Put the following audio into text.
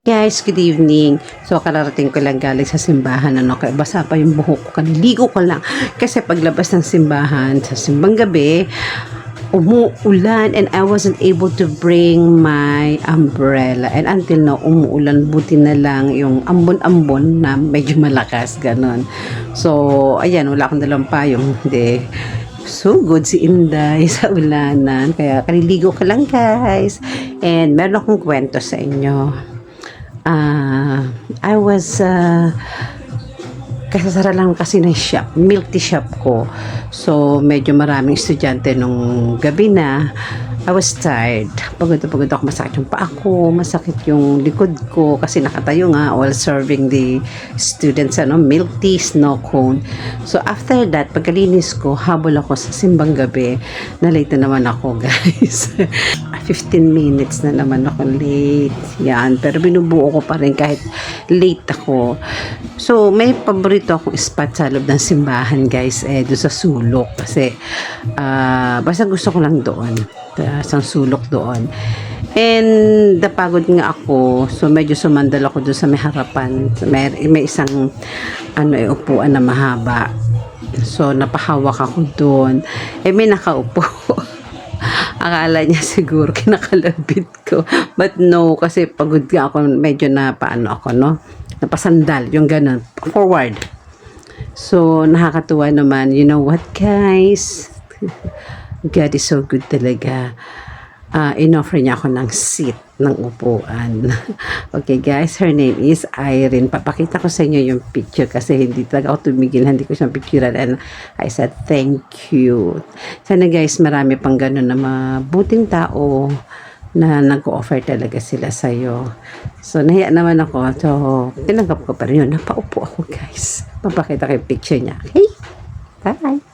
Guys, good evening. So, kararating ko lang galing sa simbahan. Kaya basa pa yung buhok ko. Kaniligo ko lang. Kasi paglabas ng simbahan, sa simbang gabi, umuulan and I wasn't able to bring my umbrella. And until now, umuulan. Buti na lang yung ambon-ambon na medyo malakas. Ganon. So, ayan, wala akong dalang payong. Hindi. So good si Inday sa ulanan. Kaya kaniligo ko lang, guys. And meron akong kwento sa inyo. I was kasasara lang kasi ng shop, milk tea shop ko. So, medyo maraming estudyante nung gabi na. I was tired. Pagod ako. Masakit yung paa ko, masakit yung likod ko kasi nakatayo nga while serving the students, milk tea, snow cone. So, after that, pagkalinis ko, habol ako sa simbang gabi. Na-late na naman ako, guys. 15 minutes na naman ako late. Yan. Pero binubuo ko pa rin kahit late ako. So, may paborito akong spot sa loob ng simbahan, guys. Doon sa sulok. Kasi, basta gusto ko lang doon. Isang sulok doon. And, napagod nga ako. So, medyo sumandal ako doon sa may harapan. May isang, upuan na mahaba. So, napahawak ako doon. May nakaupo. Akala niya siguro kinakalabit ko. But no, kasi pagod nga ako. Medyo napasandal. Yung ganun. Forward. So, nakakatuwa naman. You know what, guys? God is so good talaga. Inoffer niya ako ng seat, ng upuan. Okay, guys. Her name is Irene. Papakita ko sa inyo yung picture kasi hindi talaga ako tumigil. Hindi ko siyang picturean. And I said, thank you. Sana, guys, marami pang ganun na mabuting tao na nag-offer talaga sila sa'yo. So, nahiya naman ako. So, tinanggap ko pa rin yun. Napaupo ako, guys. Papakita ko yung picture niya. Okay? Bye!